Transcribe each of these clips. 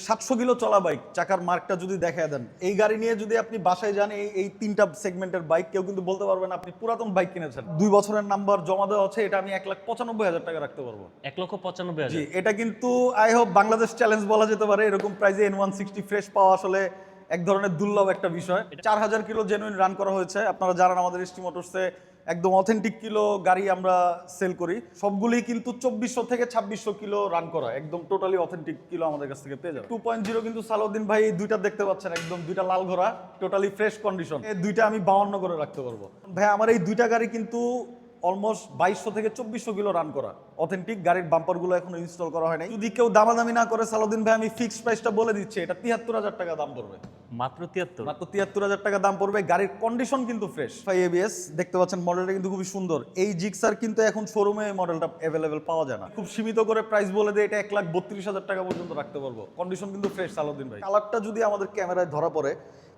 700 kilo চলা bike, চাকার মার্কটা যদি দেখায় দেন, এই গাড়ি নিয়ে যদি আপনি বাসায় যান, এই তিনটা সেগমেন্টের বাইক, কেউ কিন্তু বলতে পারবেন আপনি পুরাতন বাইক কিনেছেন। 2 বছরের নাম্বার জমা দেওয়া আছে, এটা আমি 1,95,000 টাকা রাখতে পারবো। 1,95,000। জি, এটা কিন্তু আই হোপ বাংলাদেশ চ্যালেঞ্জ বলা যেতে পারে। এরকম প্রাইসে N160 ফ্রেশ পাওয়া আসলে এক ধরনের দুর্লভ একটা বিষয়। 4000 কিলো জেনুইন রান করা হয়েছে। আপনারা জানেন আমাদের এসটি মোটরসে একদম অথেন্টিক কিলো গাড়ি আমরা সেল করি। সবগুলি কিন্তু 2400 থেকে 2600 কিলো রান করা, একদম টোটালি অথেন্টিক কিলো আমাদের কাছ থেকে পেয়ে যাবেন। 2.0 কিন্তু সালাউদ্দিন ভাই দুইটা দেখতে পাচ্ছেন, একদম দুইটা লাল ঘোড়া, টোটালি ফ্রেশ কন্ডিশন। এই দুইটা আমি 52 করে রাখতে পারবো। ভাই আমার এই দুইটা গাড়ি কিন্তু অলমোস্ট 2200 থেকে 2400 কিলো রান করা অথেন্টিক। গাড়ির বাম্পারগুলো এখনো ইনস্টল করা হয় নাই। যদি কেউ দামাদামি না করে সালাউদ্দিন ভাই, আমি ফিক্সড প্রাইসটা বলে দিচ্ছি, এটা 73,000 টাকা দাম পড়বে। মাত্র 73? মাত্র 73,000 টাকা দাম পড়বে। গাড়ির কন্ডিশন কিন্তু ফ্রেশ। ABS দেখতে পাচ্ছেন, মডেলটা কিন্তু খুবই সুন্দর। এই জিক্সার কিন্তু এখন শোরুমে এই মডেলটা অ্যাভেলেবেল পাওয়া যায় না। খুব সীমিত করে প্রাইস বলে দিয়ে এটা 1,32,000 টাকা পর্যন্ত রাখতে পারবো। কন্ডিশন কিন্তু ফ্রেশ সালাউদ্দিন ভাই। কালারটা যদি আমাদের ক্যামেরায় ধরা পড়ে,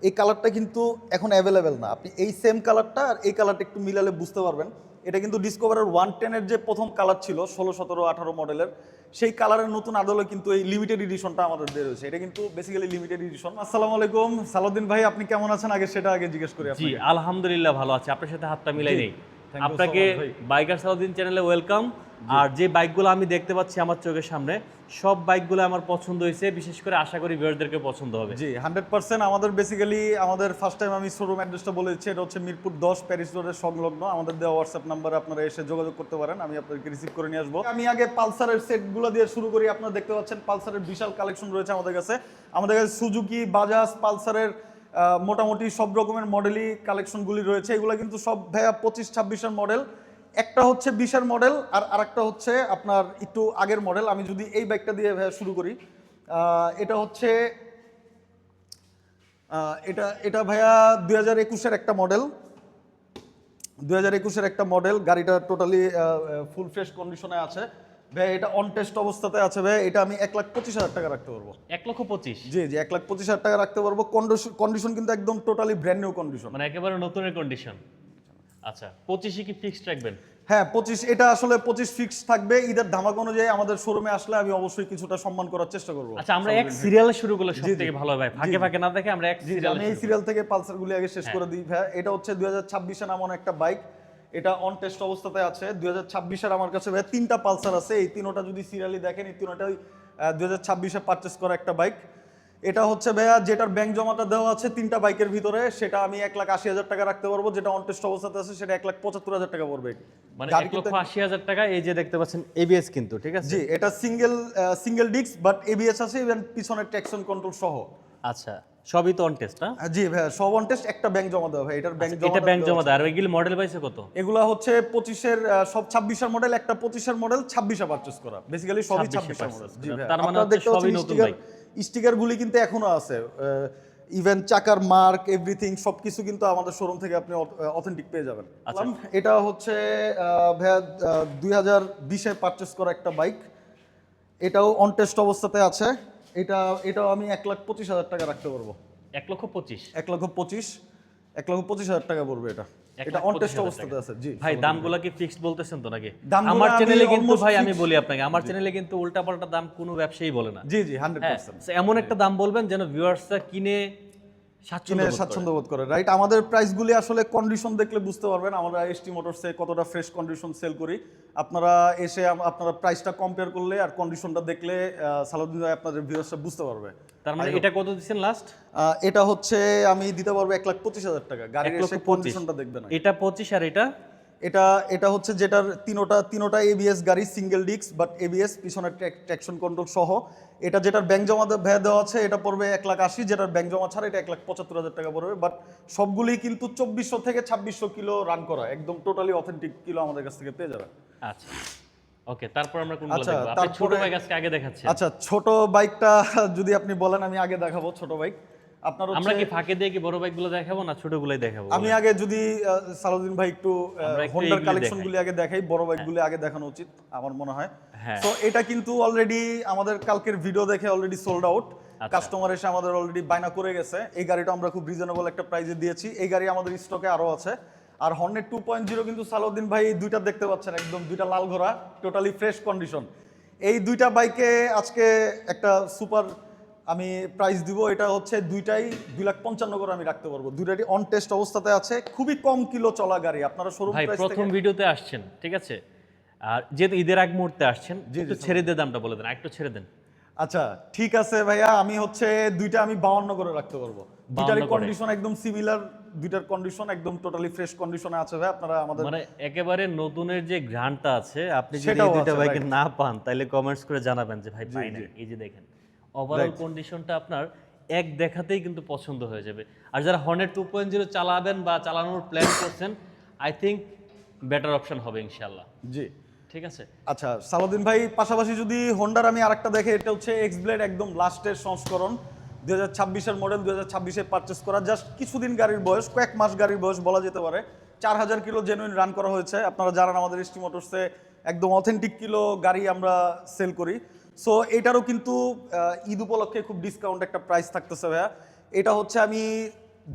এই কালারটা কিন্তু এখন অ্যাভেলেবেল না। আপনি এই সেম কালারটা আর এই কালারটা একটু মিলালে বুঝতে পারবেন। এটা কিন্তু ডিসকভারের 110-এর যে প্রথম কালার ছিল 16, 17, 18 মডেলের, সেই কালারের নতুন আদলে কিন্তু এই লিমিটেড এডিশনটা আমাদের দিয়ে রয়েছে। এটা কিন্তু বেসিক্যালি লিমিটেড এডিশন। আসসালামু আলাইকুম সালাউদ্দিন ভাই, আপনি কেমন আছেন আগে সেটা আগে জিজ্ঞেস করি জি আপনাকে। আলহামদুলিল্লাহ ভালো আছি। আপনার সাথে হাতটা মিলাই নেই। Thank you so আপনাকে much ভাই। বাইকার সালাউদ্দিন চ্যানেলে ওয়েলকাম। আর যে বাইকগুলো আমি দেখতে পাচ্ছি আমার চোখের সামনে, সব বাইকগুলো আমার পছন্দ হয়েছে। বিশেষ করে আশা করি ভিউয়ারদেরকে পছন্দ হবে। জি 100%। আমাদের বেসিক্যালি আমাদের ফার্স্ট টাইম আমি শোরুম অ্যাড্রেসটা বলে দিচ্ছি, এটা হচ্ছে মিরপুর 10 প্যারিস রোডের সংলগ্ন। আমাদের দেওয়া হোয়াটসঅ্যাপ নাম্বারে আপনারা এসে যোগাযোগ করতে পারেন, আমি আপনাদেরকে রিসিভ করে নিয়ে আসবো। আমি আগে পালসারের সেটগুলো দিয়ে শুরু করি। আপনারা দেখতে পাচ্ছেন পালসারের বিশাল কালেকশন রয়েছে আমাদের কাছে। আমাদের কাছে সুজুকি, বাজাজ, পালসারের মোটামুটি সব রকমের মডেলই কালেকশনগুলি রয়েছে। এগুলো কিন্তু সব ভাইয়া 25-26-এর মডেল। একটা হচ্ছে 20-এর মডেল আর আরেকটা হচ্ছে আপনার একটু আগের মডেল। আমি যদি এই বাইকটা দিয়ে ভাইয়া শুরু করি, এটা হচ্ছে এটা ভাইয়া 2021-এর একটা মডেল। 2021-এর একটা মডেল। গাড়িটা টোটালি ফুল ফ্রেশ কন্ডিশনে আছে ভাই। এটা অন টেস্ট অবস্থাতে আছে ভাই। এটা আমি 1,25,000 টাকা রাখতে পারবো। 1,25,000? জি 1,25,000 টাকা রাখতে পারবো। কন্ডিশন কিন্তু একদম টোটালি ব্র্যান্ড নিউ কন্ডিশন, মানে একেবারে নতুনের কন্ডিশন। আচ্ছা, 25 কি ফিক্সড রাখবেন? হ্যাঁ 25। এটা আসলে 25 ফিক্স থাকবে। ঈদের ধামাকা অনুযায়ী আমাদের শোরুমে আসলে আমি অবশ্যই কিছুটা সম্মান করার চেষ্টা করবো। আচ্ছা, আমরা এক সিরিয়ালে শুরু করলে সবথেকে ভালো হয় ভাই। ফাঁকে ফাঁকে না দেখে আমরা এক সিরিয়ালে। আমি এই সিরিয়াল থেকে পালসারগুলি আগে শেষ করে দিই ভাই। এটা হচ্ছে 2026-এর এমন একটা বাইক, এটা অন টেস্ট অবস্থাতে আছে। 2026-এর আমার কাছে ভাই 3টা পালসার আছে। এই তিনোটা যদি সিরিয়ালি দেখেন, এই তিনোটাই 2026-এ পারচেস করা একটা বাইক। এটা হচ্ছে ভাইয়া যেটার ব্যাংক জমাটা দেওয়া আছে 3টা বাইকের ভিতরে, সেটা আমি 1,80,000 টাকা রাখতে পারবো। যেটা অন টেস্ট অবস্থাতে আছে সেটা 1,75,000 টাকা পড়বে। মানে 1,80,000 টাকা। এই যে দেখতে পাচ্ছেন এবিএস কিন্তু, ঠিক আছে? জি এটা সিঙ্গেল ডিস্ক, বাট এবিএস আছে, ইভেন পিছনের ট্র্যাকশন কন্ট্রোল সহ। আচ্ছা, সবই তো অন টেস্ট না? জি ভাইয়া সব অন টেস্ট। একটা ব্যাংক জমা দেওয়া ভাই, এটার ব্যাংক জমা। এটা ব্যাংক জমা দেয়। আর এগুলো মডেল পাইছে কত? এগুলা হচ্ছে 25-এর সব 26-এর মডেল, একটা 25-এর মডেল 26-এ পারচেজ করা। বেসিক্যালি সবই 26-এর মডেল। জি ভাই, তার মানে হচ্ছে সবই নতুন বাইক। স্টিকার গুলি কিন্তু এখনো আছে, ইভেন চাকার মার্ক, এভরিথিং সবকিছু কিন্তু আমাদের শোরুম থেকে আপনি অথেন্টিক পেয়ে যাবেন। এটা হচ্ছে ভাইয়া 2020-এ পারচেজ করা একটা বাইক। এটাও অন টেস্ট অবস্থাতে আছে। এটাও আমি 1,25,000 টাকা রাখতে পারবো। 1,25,000? 1,25,000 টাকা পড়বে এটা। এটা অন টেস্ট অবস্থাতে আছে। জি ভাই, দামগুলো কি ফিক্সড বলতেছেন তো নাকি? দামগুলো আমার চ্যানেলে আমি কিন্তু almost ভাই আমি fixed। বলি আপনাকে, আমার চ্যানেলে কিন্তু উল্টাপাল্টা দাম কোনো ব্যবসায়ী বলে না। জি 100%। এমন একটা দাম বলবেন যেন ভিউয়ার্সরা কিনে স্বাচ্ছন্দ্য বোধ করে, রাইট? আমাদের প্রাইসগুলি আসলে কন্ডিশন দেখলে বুঝতে পারবেন আমরা এসটি মোটরসে কতটা ফ্রেশ কন্ডিশন সেল করি। আপনারা এসে আপনারা প্রাইসটা কম্পেয়ার করলে আর কন্ডিশনটা দেখলে সালাউদ্দিন ভাই আপনাদের ভিউয়ার্সরা বুঝতে পারবে। তার মানে এটা কত দিচ্ছেন লাস্ট? এটা হচ্ছে আমি দিতে পারবো 1,25,000 টাকা। গাড়ির এসে কন্ডিশনটা দেখবেন। এটা 25 আর এটা হচ্ছে যেটার তিনোটা এবিএস গাড়ি, সিঙ্গেল ডিস্ক বাট এবিএস, পিছনের ট্র্যাকশন কন্ট্রোল সহ। এটা যেটার ব্যাংক জমা ভ্যা দেওয়া আছে এটা পড়বে 1,80,000। যেটার ব্যাংক জমা ছাড়া এটা 1,75,000 টাকা পড়বে। বাট সবগুলি কিন্তু 2400 থেকে 2600 কিলো রান করা, একদম টোটালি অথেন্টিক কিলো আমাদের কাছ থেকে পেয়ে যাবেন। আচ্ছা ওকে, তারপর আমরা কোনগুলো দেখব? আপনি ছোট বাইক আজকে আগে দেখাচ্ছেন। আচ্ছা, ছোট বাইকটা যদি আপনি বলেন আমি আগে দেখাবো ছোট বাইক। আমরা কি ফাঁকে দিয়ে কি বড় বাইকগুলো দেখাবো না ছোটগুলোই দেখাবো? আমি আগে যদি সালাউদ্দিন ভাই একটু হোন্ডার কালেকশনগুলি আগে দেখাই, বড় বাইকগুলি আগে দেখানো উচিত আমার মনে হয়। তো এটা কিন্তু অলরেডি আমাদের কালকের ভিডিও দেখে অলরেডি সোল্ড আউট। কাস্টমার এসে আমাদের অলরেডি বায়না করে গেছে। এই গাড়িটা আমরা খুব রিজনেবল একটা প্রাইসে দিয়েছি। এই গাড়ি আমাদের স্টকে আরো আছে। আর হর্নেট 2.0 কিন্তু সালাউদ্দিন ভাই দুইটা দেখতে পাচ্ছেন, একদম দুইটা লাল ঘোড়া, টোটালি ফ্রেশ কন্ডিশন। এই দুইটা বাইকে আজকে একটা সুপার আমি প্রাইস দিব, এটা হচ্ছে দুইটাই 2,55,000 করে আমি রাখতে পারবো। দুইটাই অন টেস্ট অবস্থাতে আছে, খুবই কম কিলো চলা গাড়ি। আপনারা শোরুম ভাই প্রাইস প্রথম ভিডিওতে আসছেন, ঠিক আছে, আর যেহেতু ঈদের আগ মুহূর্তে আসছেন, একটু ছেড়ে দিয়ে দামটা বলে দেন, একটু ছেড়ে দেন। আচ্ছা ঠিক আছে ভাইয়া, আমি হচ্ছে দুইটা আমি 52 করে রাখতে পারবো। দুইটারই 52 করে। কন্ডিশন একদম সিমিলার, দুইটার কন্ডিশন একদম টোটালি ফ্রেশ কন্ডিশনে আছে ভাই। আপনারা আমাদের মানে একেবারে নতুনের যে ঘ্রাণটা আছে, আপনি যদি সেটাও এই দুইটা আছে, বাইকে right. না পান তাহলে কমেন্টস করে জানাবেন যে ভাই পাই না। জি। এই যে দেখেন ওভারঅল Right. কন্ডিশনটা আপনার এক দেখাতেই কিন্তু পছন্দ হয়ে যাবে। আর যারা হর্নেট 2.0 চালাবেন বা চালানোর প্ল্যান করছেন, আই থিঙ্ক বেটার অপশন হবে ইনশাআল্লাহ। জি। ঠিক আছে, আচ্ছা সালাউদ্দিন ভাই, পাশাপাশি যদি হোন্ডার আমি আরেকটা দেখে, এটা হচ্ছে এক্স ব্লেড একদম লাস্টের সংস্করণ, 2026-এর মডেল, 2026-এ পারচেস করা, জাস্ট কিছুদিন গাড়ির বয়স, কয়েক মাস গাড়ির বয়স বলা যেতে পারে। 4,000 কিলো জেনুইন রান করা হয়েছে। আপনারা জানেন আমাদের এসটি মোটরসে একদম অথেন্টিক কিলো গাড়ি আমরা সেল করি। সো এটারও কিন্তু ঈদ উপলক্ষে খুব ডিসকাউন্ট একটা প্রাইস থাকতেছে ভাইয়া। এটা হচ্ছে আমি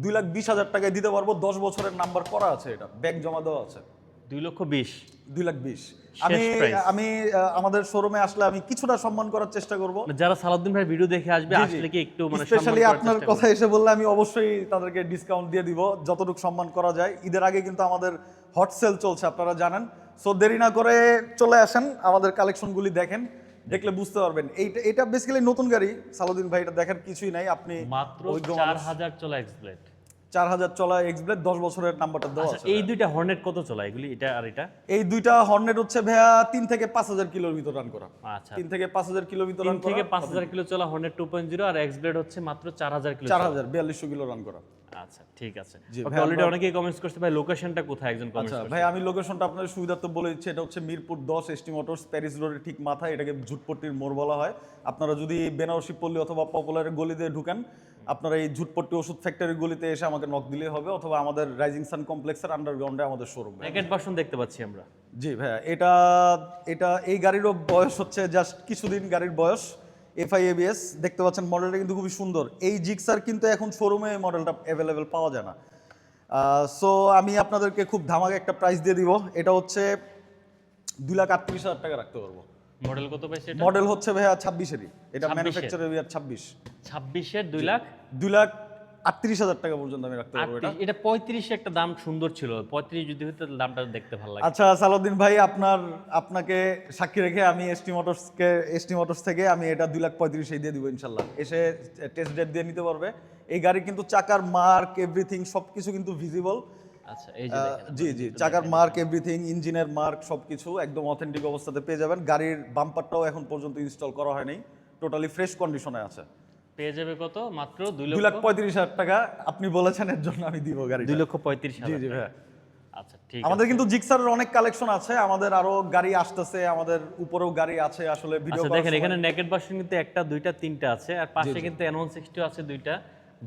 2,20,000 টাকায় দিতে পারবো, 10 বছরের নাম্বার করা আছে, এটা ব্যাংক জমা দেওয়া আছে। 2,20,000 2,20,000 শেষ আমি price। আমি আমাদের শোরুমে আসলে আমি কিছুটা সম্মান করার চেষ্টা করব। যারা সালাউদ্দিন ভাই ভিডিও দেখে আসবে, আসলে কি একটু মানে সম্মান স্পেশালি করার আপনার চেষ্টা কথা করবেন। এসে বললে আমি অবশ্যই তাদেরকে ডিসকাউন্ট দিয়ে দিব, যতটুকু সম্মান করা যায়। ঈদের আগে কিন্তু আমাদের হট সেল চলছে, আপনারা জানেন। সো দেরি না করে চলে আসেন, আমাদের কালেকশনগুলি দেখেন, দেখলে বুঝতে পারবেন। এটা বেসিক্যালি নতুন গাড়ি সালাউদ্দিন ভাই, এটা দেখার কিছুই নাই। আপনি মাত্র অভিজ্ঞ মানুষ। 4,000 চলা এক্সপ্লেড। 4,000 চলা এক্সব্লেড, 10 বছরের নাম্বারটা দেওয়া আচ্ছা, আছে। এই দুইটা হর্নেট কত চলা এগুলি, এটা আর এটা? এই দুইটা হর্নেট হচ্ছে ভাইয়া 3 থেকে 5,000 কিলোর ভিতর রান করা। আচ্ছা, 3 থেকে 5,000 কিলোর ভিতর 3 রান করা। থেকে 5,000 কিলো চলা হর্নেট 2.0, আর এক্সব্লেড হচ্ছে মাত্র 4,000 কিলো চলা। 4,000 কিলো রান করা। আচ্ছা ঠিক আছে। জি, ওকে, ভাই, অলরেডি আমরা- অনেকেই কমেন্টস করছে ভাই লোকেশনটা কোথায়, একজন কমেন্টস আচ্ছা করছে। ভাই, আমি লোকেশনটা আপনাদের সুবিধার্থে বলে দিচ্ছি। এটা হচ্ছে মিরপুর 10 এসটি মোটরস, প্যারিস রোডের ঠিক মাথায়। এটাকে ঝুটপট্টির মোড় বলা হয়। আপনারা যদি বেনারসি পল্লী অথবা পপুলারের গলি দিয়ে ঢুকেন, আপনারা এই ঝুটপট্টি ওষুধ ফ্যাক্টরির গলিতে এসে আমাকে নক দিলেই হবে, অথবা আমাদের রাইজিং সান কমপ্লেক্সের আন্ডারগ্রাউন্ডে আমাদের শোরুম। নেকেট ভার্সন দেখতে পাচ্ছি আমরা। জি ভাইয়া, এটা এটা এই গাড়িরও বয়স হচ্ছে জাস্ট কিছুদিন গাড়ির বয়স। এফআই এবিএস দেখতে পাচ্ছেন, মডেলটা কিন্তু খুবই সুন্দর। এই জিক্সার কিন্তু এখন শোরুমে এই মডেলটা অ্যাভেলেবেল পাওয়া যায় না। সো আমি আপনাদেরকে খুব ধামাকা একটা প্রাইস দিয়ে দিব। এটা হচ্ছে 2,38,000 টাকা রাখতে পারবো। মডেল কত পাইছে এটা? মডেল হচ্ছে ভাইয়া 26-এরই, এটা 26-এর? ম্যানুফ্যাকচারার ইয়ার 26। 26-এর 2 লাখ 2,38,000 টাকা পর্যন্ত আমি রাখতে পারবো এটা। 38, এটা 35 একটা দাম সুন্দর ছিল। 35 যদি হতো তাহলে দামটা দেখতে ভালো লাগে। আচ্ছা সালাউদ্দিন ভাই, আপনাকে সাক্ষী রেখে আমি এসটি মোটরস থেকে আমি এটা 2,35,000 দিয়ে দিব ইনশাল্লাহ। এসে টেস্ট ড্রাইভ দিয়ে নিতে পারবে। এই গাড়ি কিন্তু চাকার মার্ক এভরিথিং সবকিছু কিন্তু ভিজিবল। আচ্ছা, এই যে দেখেন, জি জি, চাকার মার্ক এভরিথিং, ইঞ্জিনের মার্ক সবকিছু একদম অথেন্টিক অবস্থাতে পেয়ে যাবেন। গাড়ির বাম্পারটাও এখন পর্যন্ত ইনস্টল করা হয়নি, টোটালি ফ্রেশ কন্ডিশনে আছে। পেয়ে যাবে কত? মাত্র 2,35,000 টাকা আপনি বলেছেন, এর জন্য আমি দিব গাড়ি। 2,35,000। জি জি ভাইয়া। আচ্ছা ঠিক আমাদের আছে। কিন্তু জিক্সারের অনেক কালেকশন আছে, আমাদের আরো গাড়ি আসতেছে, আমাদের উপরেও গাড়ি আছে আসলে ভিডিও। আচ্ছা দেখেন, এখানে নেকেট ভার্সন কিন্তু একটা, দুইটা, তিনটা আছে, আর পাশে কিন্তু N160 আছে দুইটা,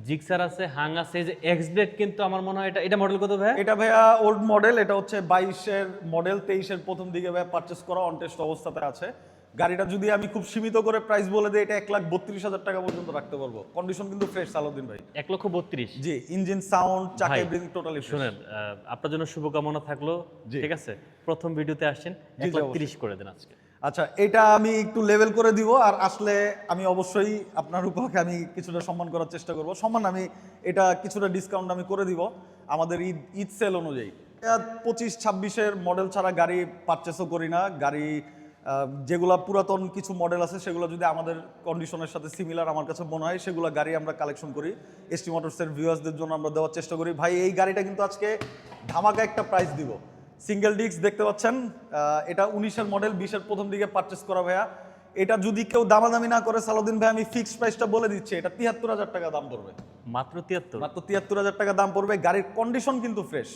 জিক্সার আছে, হাং আছে, এই যে এক্সব্লেড কিন্তু আমার মনে হয় এটা মডেল কত ভাই? এটা ভাইয়া ওল্ড মডেল, এটা হচ্ছে 22-এর মডেল, 23-এর প্রথম দিকে ভাইয়া পারচেস করা, অন টেস্ট অবস্থাতে আছে। গাড়িটা যদি আমি খুব সীমিত করে প্রাইস বলে দিই, এটা 1,32,000 টাকা পর্যন্ত রাখতে পারবো। কন্ডিশন কিন্তু ফ্রেশ সালাউদ্দিন ভাই। 1,32,000। জি, ইঞ্জিন সাউন্ড, চাকা ভাই, এভরিথিং টোটালি ফ্রেশ। শুনেন, আপনার জন্য শুভকামনা থাকলো। জি। ঠিক আছে, প্রথম ভিডিওতে আসছেন, 1,30,000 করে দেন আজকে। আচ্ছা, এটা আমি একটু লেভেল করে দিব, আর আসলে আমি অবশ্যই আপনার উপলক্ষে আমি কিছুটা সম্মান করার চেষ্টা করব। সম্মান আমি এটা কিছুটা ডিসকাউন্ট আমি করে দিব আমাদের ঈদ সেল অনুযায়ী। 25-26-এর মডেল ছাড়া গাড়ি পারচেসও করি না। গাড়ি যেগুলা পুরাতন কিছু মডেল আছে, সেগুলো যদি আমাদের কন্ডিশনের সাথে সিমিলার আমার কাছে মনে হয়, সেগুলো গাড়ি আমরা কালেকশন করি, এসটি মোটরসের ভিউয়ার্সদের জন্য আমরা দেওয়ার চেষ্টা করি। ভাই, এই গাড়িটা কিন্তু আজকে ধামাকা একটা প্রাইস দিব। সিঙ্গেল ডিস্ক দেখতে পাচ্ছেন, এটা 19-এর মডেল, 20-এর প্রথম দিকে পারচেস করা ভাইয়া। এটা যদি কেউ দামাদামি না করে সালাউদ্দিন ভাই, আমি ফিক্সড প্রাইসটা বলে দিচ্ছি, এটা 73,000 টাকা দাম পড়বে। মাত্র 73? মাত্র 73,000 টাকা দাম পড়বে। গাড়ির কন্ডিশন কিন্তু ফ্রেশ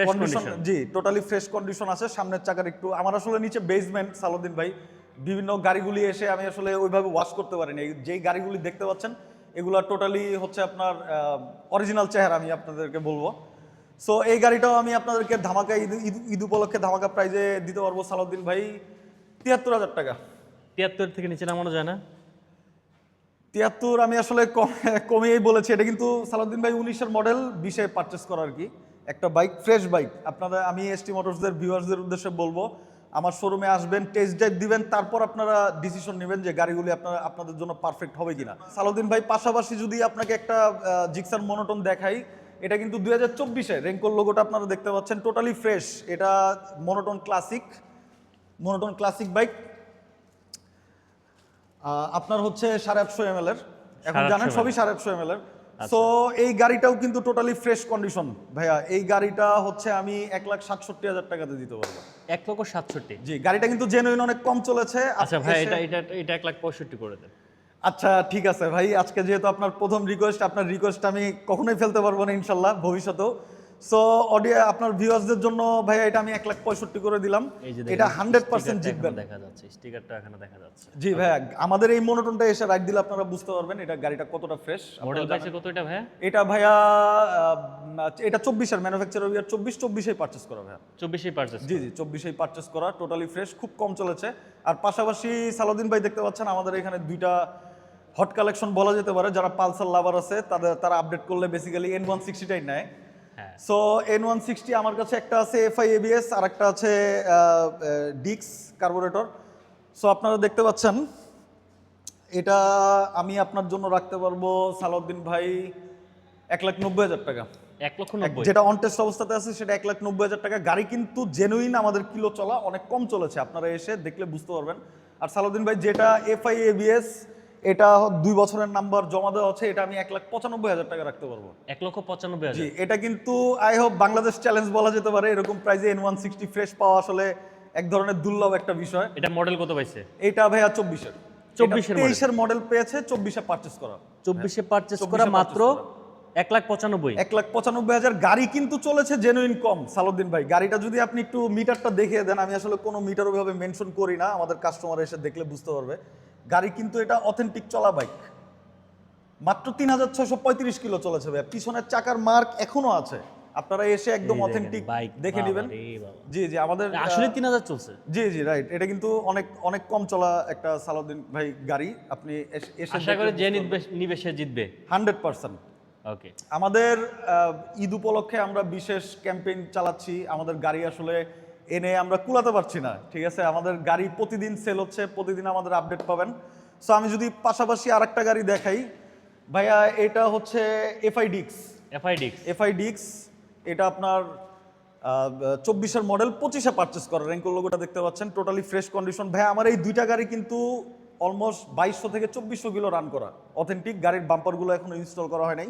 কন্ডিশন। জি, টোটালি ফ্রেশ কন্ডিশন আছে। সামনের চাকার একটু, আমার আসলে নিচে বেসমেন্ট সালাউদ্দিন ভাই, বিভিন্ন গাড়িগুলি এসে আমি আসলে ওইভাবে ওয়াশ করতে পারিনি। যেই গাড়িগুলি দেখতে পাচ্ছেন এগুলা টোটালি হচ্ছে আপনার অরিজিনাল চেহারা, আমি আপনাদেরকে বলবো। সো এই গাড়িটাও আমি আপনাদেরকে ধামাকা ঈদ উপলক্ষে ধামাকা প্রাইজে দিতে পারবো সালাউদ্দিন ভাই, 73,000 টাকা। 73 থেকে নিচে নামানো যায় না? 73 আমি আসলে কমিয়েই বলেছি। এটা কিন্তু সালাউদ্দিন ভাই 19-এর মডেল, 20-এ পারচেস করা আর কি, একটা বাইক, ফ্রেশ বাইক। আমি এসটি মোটরসদের ভিউয়ার্সদের উদ্দেশ্যে বলবো, আমার শোরুমে আসবেন, টেস্ট ড্রাইভ দিবেন, তারপর আপনারা ডিসিশন নেবেন যে গাড়িগুলি আপনাদের জন্য পারফেক্ট হবে কিনা। সালাউদ্দিন ভাই, পাশাপাশি যদি আপনাকে একটা জিক্সার মনোটন দেখাই, এটা কিন্তু 2024-এ রেঙ্কোর লোগোটা আপনারা দেখতে পাচ্ছেন, টোটালি ফ্রেশ। এটা মনোটন ক্লাসিক বাইক। আপনার হচ্ছে 850 ml এর, এখন 850 জানেন সবই 850 ml এর। সো এই গাড়িটাও কিন্তু টোটালি ফ্রেশ কন্ডিশন ভাইয়া। এই গাড়িটা হচ্ছে আমি 1,67,000 টাকাতে দিতে পারবো। 1,67,000। জি, গাড়িটা কিন্তু জেনুইন অনেক কম চলেছে। আচ্ছা ভাই, এটা 1,65,000 করে দেন। আচ্ছা ঠিক আছে ভাই, আজকে যেহেতু আপনার প্রথম রিকোয়েস্ট, আপনার রিকোয়েস্ট আমি কখনোই ফেলতে পারবো না ইনশাল্লাহ ভবিষ্যতেও। সো অডিও আপনার ভিউয়ার্সদের জন্য ভাইয়া এটা আমি 1,65,000 করে দিলাম। এই যে এটা দেখেন, 100% জিতবেন। দেখা যাচ্ছে, স্টিকারটা এখানে দেখা যাচ্ছে। জি ভাইয়া, আমাদের এই মনোটনটা এসে রাইড দিলে আপনারা বুঝতে পারবেন এটা গাড়িটা কতটা ফ্রেশ। মডেল প্রাইসে কত এটা ভাই? এটা ভাইয়া এটা 24-এর ম্যানুফ্যাকচারার ইয়ার 24-এই পারচেজ করা ভাইয়া। 24-এই পারচেজ। জি 24-এই পারচেজ করা, টোটালি ফ্রেশ, খুব কম চলেছে। আর পাশাপাশি সালাউদ্দিন ভাই দেখতে পাচ্ছেন আমাদের এখানে দুইটা হট কালেকশন বলা যেতে পারে। যারা পালসার লাভার আছে তারা আপডেট করলে বেসিক্যালি N160টাই নেয়। হ্যাঁ। সো N160 আমার কাছে একটা আছে FI ABS, আর একটা আছে ডিক্স কার্বোরেটর। সো আপনারা দেখতে পাচ্ছেন এটা আমি আপনার জন্য রাখতে পারবো সালাউদ্দিন ভাই 1,90,000 টাকা। 1,90,000। যেটা অন টেস্ট অবস্থাতে আছে সেটা 1,90,000 টাকা। গাড়ি কিন্তু জেনুইন, আমাদের কিলো চলা অনেক কম চলেছে, আপনারা এসে দেখলে বুঝতে পারবেন। আর সালাউদ্দিন ভাই যেটা FI ABS, এটা 2 বছরের নাম্বার জমা দেওয়া আছে, এটা আমি 1,95,000 টাকা রাখতে পারবো। 1,95,000। জি, এটা কিন্তু আই হোপ বাংলাদেশ চ্যালেঞ্জ বলা যেতে পারে। এরকম প্রাইসে N160 ফ্রেশ পাওয়া আসলে এক ধরনের দুর্লভ একটা বিষয়। এটা মডেল কত পাইছে? এটা ভাইয়া 24-এর। 24-এর 23-এর মডেল পেয়েছে, 24-এ পারচেজ করা। 24-এ পারচেজ করা, মাত্র 1,95,000। 1,95,000। গাড়ি কিন্তু চলেছে জেনুইন কম সালাউদ্দিন ভাই। গাড়িটা যদি আপনি একটু মিটারটা দেখিয়ে দেন, আমি আসলে কোনো মিটার ওইভাবে মেনশন করি না, আমাদের কাস্টমার এসে দেখলে বুঝতে পারবে। গাড়ি কিন্তু এটা অথেন্টিক চলা বাইক। মাত্র 3,635 কিলো চলেছে ভাই। পিছনের চাকার মার্ক এখনো আছে, আপনারা এসে একদম অথেন্টিক দেখে নেবেন। জি জি, আমাদের আসলে 3,000 চলছে। জি জি রাইট। এটা কিন্তু অনেক অনেক কম চলা একটা সালাউদ্দিন ভাই গাড়ি। আপনি এসে আশা করি যে নিবে সে জিতবে 100%। ওকে। আমাদের ঈদ উপলক্ষে আমরা বিশেষ ক্যাম্পেইন চালাচ্ছি। আমাদের গাড়ি আসলে এনে আমরা কুলাতে পারছি না, ঠিক আছে। আমাদের গাড়ি প্রতিদিন সেল হচ্ছে, প্রতিদিন আমাদের আপডেট পাবেন। সো আমি যদি পাশাপাশি আরেকটা গাড়ি দেখাই ভাইয়া, এটা হচ্ছে FI ডিক্স। এটা আপনার 24-এর মডেল, 25-এ পারচেস করা। রেঙ্কোর লোগোটা দেখতে পাচ্ছেন, টোটালি ফ্রেশ কন্ডিশন। ভাইয়া আমার এই দুইটা গাড়ি কিন্তু অলমোস্ট 2200 থেকে 2400 কিলো রান করা, অথেন্টিক। গাড়ির বাম্পারগুলো এখনো ইনস্টল করা হয় নাই।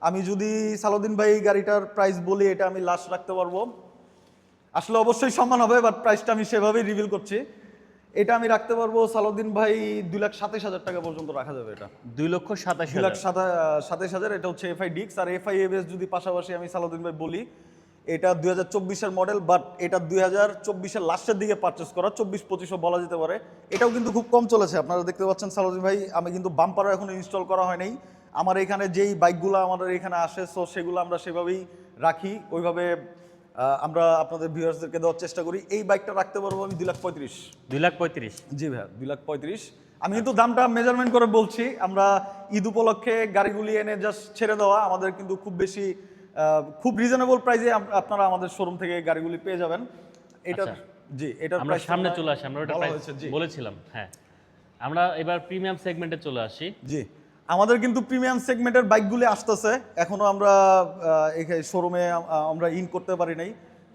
আমি যদি সালাউদ্দিন ভাই এই গাড়িটার প্রাইস বলি, এটা আমি লাস্ট রাখতে পারবো, আসলে অবশ্যই সম্মান হবে, বাট প্রাইসটা আমি সেভাবেই রিভিল করছি। এটা আমি রাখতে পারবো সালাউদ্দিন ভাই 2,27,000 টাকা পর্যন্ত রাখা যাবে। এটা 2,27,000। 2,27,000। এটা হচ্ছে FI ডিক্স। আর FI ABS যদি পাশাপাশি আমি সালাউদ্দিন ভাই বলি, এটা 2024-এর মডেল, বাট এটা 2024-এর লাস্টের দিকে পারচেস করা, 24-25-ও বলা যেতে পারে। এটাও কিন্তু খুব কম চলেছে, আপনারা দেখতে পাচ্ছেন সালাউদ্দিন ভাই। আমি কিন্তু বাম্পারও এখনো ইনস্টল করা হয় নাই। আমার এখানে যেই বাইকগুলো আমাদের এখানে আসে, সো সেগুলো আমরা সেভাবেই রাখি, ওইভাবে আমরা আপনাদের ভিউয়ার্সদেরকে দেওয়ার চেষ্টা করি। এই বাইকটা রাখতে পারবো আমি 2,35,000। 2,35,000। জি ভাইয়া, 2,35,000। আমি কিন্তু দামটা মেজারমেন্ট করে বলছি। আমরা ঈদ উপলক্ষে গাড়িগুলি এনে জাস্ট ছেড়ে দেওয়া, আমাদের কিন্তু খুব বেশি খুব রিজনেবল প্রাইসে আপনারা আমাদের শোরুম থেকে গাড়িগুলি পেয়ে যাবেন। এটা জি, এটা আমরা সামনে চলে আসি, আমরা ওটা প্রাইস বলেছিলাম। হ্যাঁ, আমরা এবার প্রিমিয়াম সেগমেন্টে চলে আসি। জি, আমাদের কিন্তু প্রিমিয়াম সেগমেন্টের বাইকগুলি আসতেছে, এখনো আমরা এখানে শোরুমে আমরা ইন করতে পারি নাই।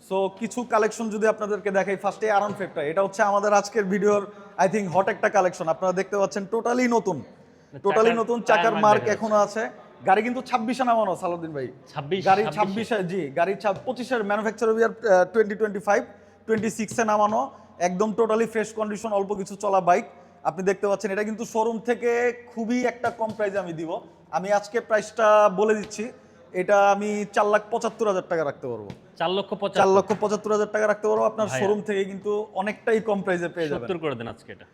সো কিছু কালেকশন যদি আপনাদেরকে দেখাই, ফার্স্টে R15টা। এটা হচ্ছে আমাদের আজকের ভিডিওর আই থিঙ্ক হট একটা কালেকশন। আপনারা দেখতে পাচ্ছেন টোটালি নতুন, চাকার মার্ক এখনো আছে। গাড়ি কিন্তু 26-এ নামানো সালাউদ্দিন ভাই। গাড়ি 26-এ, জি গাড়ি 25-এর ম্যানুফ্যাকচারার ইয়ার 2025, 26-এ নামানো, একদম টোটালি ফ্রেশ কন্ডিশন, অল্প কিছু চলা বাইক। আপনি দেখতে পাচ্ছেন এটা কিন্তু শোরুম থেকে খুবই একটা কম প্রাইসে আমি দিব। আমি আজকে প্রাইসটা বলে দিচ্ছি, এটা আমি 4,75,000 টাকা রাখতে পারবো। 4,75,000 টাকা রাখতে পারবো। আপনার শোরুম থেকে কিন্তু অনেকটাই কম প্রাইসে পেয়ে যাবেন। 70 করে দেন আজকে এটা।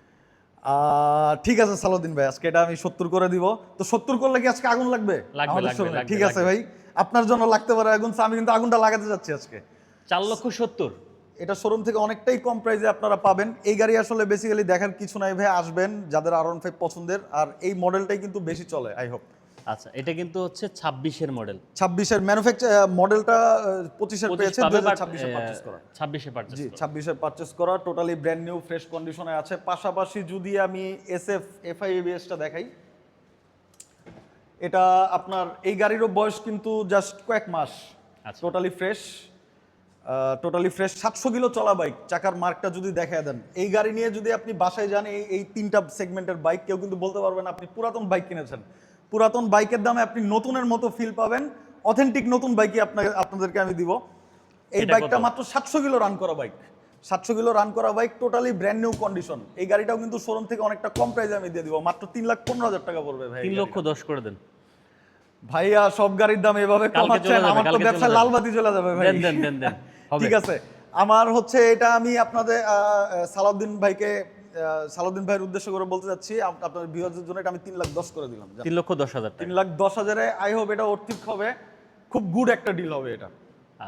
ঠিক আছে সালাউদ্দিন ভাই, আজকে এটা আমি 70 করে দিব। তো 70 করলে কি আজকে আগুন লাগবে? ঠিক আছে ভাই, আপনার জন্য লাগতে পারে আগুন। আমি কিন্তু আগুনটা লাগাতে যাচ্ছি আজকে। 4,70,000। এটা শোরুম থেকে অনেকটাই কম প্রাইসে আপনারা পাবেন। এই গাড়ি আসলে বেসিক্যালি দেখার কিছু নাই ভাই, আসবেন যাদের R15 পছন্দের। আর এই মডেলটাই কিন্তু বেশি চলে, আই হোপ। আচ্ছা, এটা কিন্তু হচ্ছে 26-এর মডেল। 26-এর ম্যানুফ্যাকচার মডেলটা 25-এর পেয়েছে, 2026-এ পারচেজ করা। 26-এ পারচেজ জি 26-এর পারচেজ করা, টোটালি ব্র্যান্ড নিউ ফ্রেশ কন্ডিশনে আছে। পাশাপাশি যদি আমি এসএফ এফআই এবিএসটা দেখাই, এটা আপনার এই গাড়িরও বয়স কিন্তু জাস্ট কয়েক মাস। আচ্ছা। টোটালি ফ্রেশ 700 কিলো চলা বাইক। চাকার মার্কটা যদি দেখায় দেন, এই গাড়ি নিয়ে যদি আপনি বাসায় যান, এই তিনটা সেগমেন্টের বাইক, কেউ কিন্তু বলতে পারবেন আপনি পুরাতন বাইক কিনেছেন। পুরাতন বাইকের দামে আপনি নতুনের মতো ফিল পাবেন। অথেন্টিক নতুন বাইকই আপনাদেরকে আমি দিব। এই এটা বাইকটা কত? মাত্র 700 কিলো রান করা বাইক। 700 কিলো রান করা bike, totally brand new condition. এই গাড়িটাও কিন্তু শোরুম থেকে অনেকটা কম প্রাইসে আমি দিয়ে দিব, মাত্র 3,15,000 টাকা পড়বে ভাই। 3,10,000 করে দেন ভাইয়া সব গাড়ির দাম এভাবে কালকে কমাচ্ছেন, চলে যাবে, আমার তো কালকে ব্যবসায় চলে লাল যাবে। বাতি চলে যাবে ভাই। দেন হবে। ঠিক আছে, আমার হচ্ছে এটা আমি আপনাদের সালাউদ্দিন ভাইয়ের উদ্দেশ্য করে বলতে যাচ্ছি, আপনাদের ভিউয়ারদের জন্য এটা আমি 3,10,000 করে দিলাম। 3,10,000 টাকা। 3,10,000-এ আই হোপ এটা অর্থিক হবে, খুব গুড একটা ডিল হবে এটা।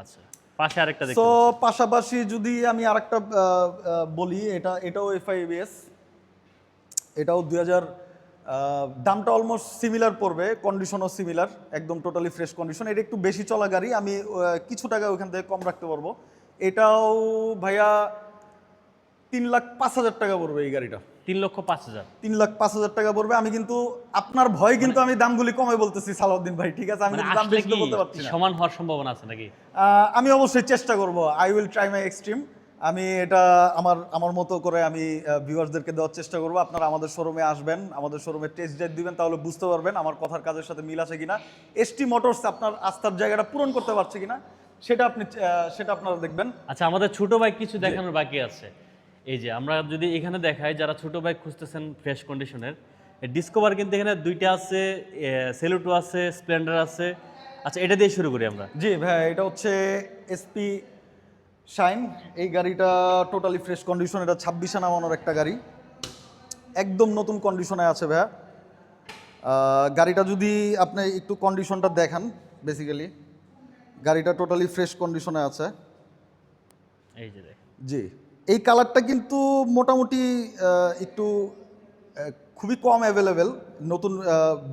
আচ্ছা, পাশে আরেকটা সো দেখতে পাশাপাশি যদি আমি আরেকটা বলি, এটাও এফআই এবিএস, এটাও 2000, দামটা অলমোস্ট সিমিলার পড়বে, কন্ডিশনও সিমিলার, একদম টোটালি ফ্রেশ কন্ডিশন। এটা একটু বেশি চলা গাড়ি, আমি কিছু টাকা ওখান থেকে কম রাখতে পারবো। এটাও ভাইয়া 3,05,000 টাকা পড়বে এই গাড়িটা। 3,05,000। 3,05,000 টাকা পড়বে। আমি কিন্তু আপনার ভয় কিন্তু আমি দামগুলি কমে বলতেছি সালাউদ্দিন ভাই, ঠিক আছে? আমি কিন্তু দাম আসলে বেশি কি বলতে পারছি না। সমান হওয়ার সম্ভাবনা আছে নাকি? আমি অবশ্যই চেষ্টা করব, I will try my extreme. আমি এটা আমার মতো করে আমি ভিউয়ার্সদেরকে দেওয়ার চেষ্টা করব। আপনারা আমাদের শোরুমে আসবেন, আমাদের শোরুমে টেস্ট ড্রাইভ দিবেন, তাহলে বুঝতে পারবেন আমার কথার কাজের সাথে মিল আছে কিনা, এসটি মোটরস আপনার আস্থার জায়গাটা পূরণ করতে পারছে কিনা, সেটা আপনারা দেখবেন। আচ্ছা, আমাদের ছোট বাইক কিছু দেখানোর বাকি আছে। এই যে আমরা যদি এখানে দেখাই, যারা ছোট বাইক খুঁজতেছেন ফ্রেশ কন্ডিশনের, ডিসকভার কিন্তু এখানে দুইটা আছে, সেলুটো আছে, স্প্লেন্ডার আছে। আচ্ছা, এটা দিয়ে শুরু করি আমরা। জি ভাই, এটা হচ্ছে এসপি শাইন। এই গাড়িটা টোটালি ফ্রেশ কন্ডিশন, এটা 26-এ নামানোর একটা গাড়ি, একদম নতুন কন্ডিশনে আছে ভাইয়া। গাড়িটা যদি আপনি একটু কন্ডিশনটা দেখান, বেসিক্যালি গাড়িটা টোটালি ফ্রেশ কন্ডিশনে আছে। এই যে দেখ, জি, এই কালারটা কিন্তু মোটামুটি একটু খুবই কম অ্যাভেলেবেল, নতুন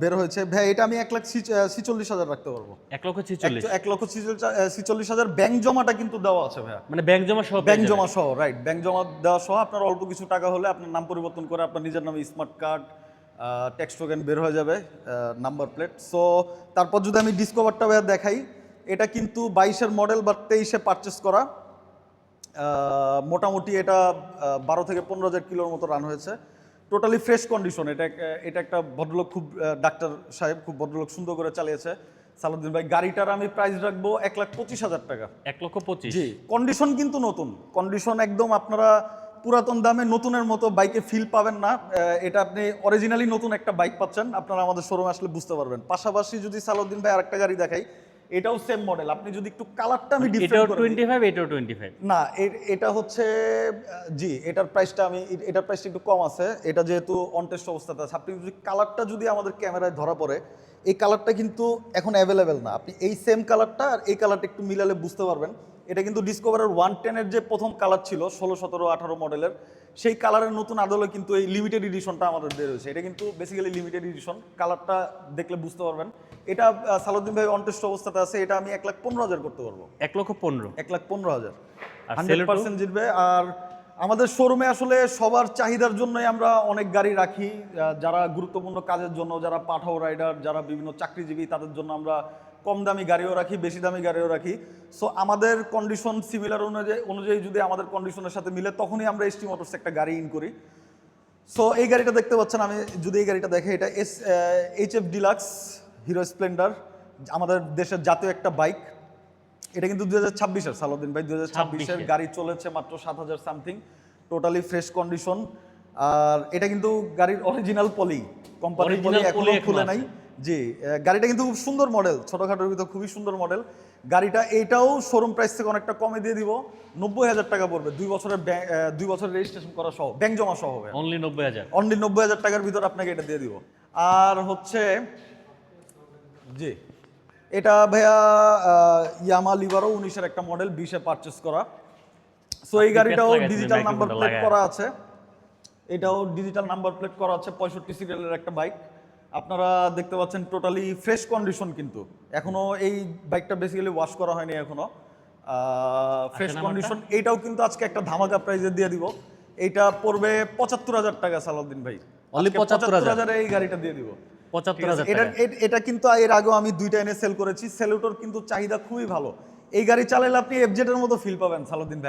বের হয়েছে ভাই। এটা আমি 1,46,000 রাখতে পারবো। 1,46,000। 1,46,000 ব্যাংক জমাটা কিন্তু দেওয়া আছে ভাইয়া, মানে ব্যাংক জমা সহ ব্যাংক জমা সহ, রাইট, ব্যাংক জমা দেওয়া সহ। আপনার অল্প কিছু টাকা হলে আপনার নাম পরিবর্তন করে আপনার নিজের নামে স্মার্ট কার্ড, ট্যাক্স টোকেন বের হয়ে যাবে, নাম্বার প্লেট। সো তারপর যদি আমি ডিসকভারটা ভাইয়া দেখাই, এটা কিন্তু 22-এর মডেল বা 23-এ পারচেস করা। মোটামুটি এটা 12 থেকে 15,000 কিলোর মতো রান হয়েছে, টোটালি ফ্রেশ কন্ডিশন। এটা একটা ভদ্রলোক, খুব ডাক্তার সাহেব খুব ভদ্রলোক, সুন্দর করে চালিয়েছে সালাউদ্দিন ভাই। গাড়িটার আমি প্রাইস রাখবো 1,25,000 টাকা। 1,25,000। জি, কন্ডিশন কিন্তু নতুন কন্ডিশন, একদম আপনারা পুরাতন দামে নতুনের মতো বাইকে ফিল পাবেন না। এটা আপনি অরিজিনালি নতুন একটা বাইক পাচ্ছেন, আপনারা আমাদের শোরুমে আসলে বুঝতে পারবেন। পাশাপাশি যদি সালাউদ্দিন ভাই আরেকটা গাড়ি দেখাই, এটাও সেম মডেল। আপনি যদি একটু কালারটা আমি এটাও ডিফারেন্ট করে দিই। 25, এটাও 25। না, এটা হচ্ছে জি, এটার প্রাইসটা একটু কম আছে। এটা যেহেতু অন টেস্ট অবস্থাতে আছে, আপনি যদি কালারটা যদি আমাদের ক্যামেরায় ধরা পড়ে, এই কালারটা কিন্তু এখন অ্যাভেলেবেল না। আপনি এই সেম কালারটা আর এই কালারটা একটু মিলালে বুঝতে পারবেন। এটা কিন্তু ডিসকভারের 110-এর যে প্রথম কালার ছিল 16, 17, 18 মডেলের, সেই কালারের নতুন আদলে কিন্তু এই লিমিটেড এডিশনটা আমাদের বের হয়েছে। এটা কিন্তু বেসিক্যালি লিমিটেড এডিশন, কালারটা দেখলে বুঝতে পারবেন। এটা সালাউদ্দিন ভাই অন টেস্ট অবস্থাতে আছে, এটা আমি 1,15,000 করতে পারবো। 1,15,000। 1,15,000 আর 100% জিতবে। আর আমাদের শোরুমে আসলে সবার চাহিদার জন্যই আমরা অনেক গাড়ি রাখি, যারা গুরুত্বপূর্ণ কাজের জন্য, যারা পাঠাও রাইডার, যারা বিভিন্ন চাকরিজীবী, তাদের জন্য আমরা কম দামি গাড়িও রাখি, বেশি দামি গাড়িও রাখি। সো আমাদের কন্ডিশন সিমিলার অনুযায়ী যদি আমাদের কন্ডিশনের সাথে মিলে, তখনই আমরা এসটি মোটরস একটা গাড়ি ইন করি। সো এই গাড়িটা দেখতে পাচ্ছেন, আমি যদি এই গাড়িটা দেখে, এটা এইচএফ ডিলাক্স হিরো স্প্লেন্ডার, আমাদের দেশের জাতীয় একটা বাইক। এটা কিন্তু 2026-এর সালাউদ্দিন ভাই, 2026-এর গাড়ি, চলেছে মাত্র 7,000 সামথিং, টোটালি ফ্রেশ কন্ডিশন। আর এটা কিন্তু গাড়ির অরিজিনাল পলি, কোম্পানির পলি এখনো খুলে নাই। জি, গাড়িটা কিন্তু খুব সুন্দর মডেল, ছোটখাটোর ভিতর খুবই সুন্দর মডেল গাড়িটা। এইটাও শোরুম প্রাইস থেকে অনেকটা কমে দিয়ে দিব, 90,000 টাকা পড়বে, 2 বছরের রেজিস্ট্রেশন করা সহ, ব্যাংক জমা সহ হবে। অনলি 90,000। অনলি 90,000 টাকার ভিতর আপনাকে এটা দিয়ে দিব। আর হচ্ছে জি, এটা ভাইয়া ইয়ামা লিভারো 19-এর একটা মডেল, 20-এ পারচেস করা। সো এই গাড়িটাও ডিজিটাল নাম্বার প্লেট করা আছে, এটাও ডিজিটাল নাম্বার প্লেট করা আছে, 65 সিরিয়ালের একটা বাইক। আপনারা দেখতে পাচ্ছেন টোটালি ফ্রেশ কন্ডিশন, কিন্তু এখনো এই বাইকটা বেসিক্যালি ওয়াশ করা হয়নি এখনো, ফ্রেশ নাম্বারটা? কন্ডিশন। এইটাও কিন্তু আজকে একটা ধামাকা প্রাইজে দিয়ে দিব। এইটা পড়বে ৭৫,০০০ টাকা সালাউদ্দিন ভাই। Only ৭৫,০০০ এই গাড়িটা দিয়ে দিব। ৭৫,০০০ এটা টাকা। এটা কিন্তু এর আগেও আমি দুইটা এনে সেল করেছি। সেলুটোর কিন্তু চাহিদা খুবই ভালো। এই গাড়ি চালালে আপনি এফজেড এর মতো ফিল পাবেন সালাউদ্দিন ভাই।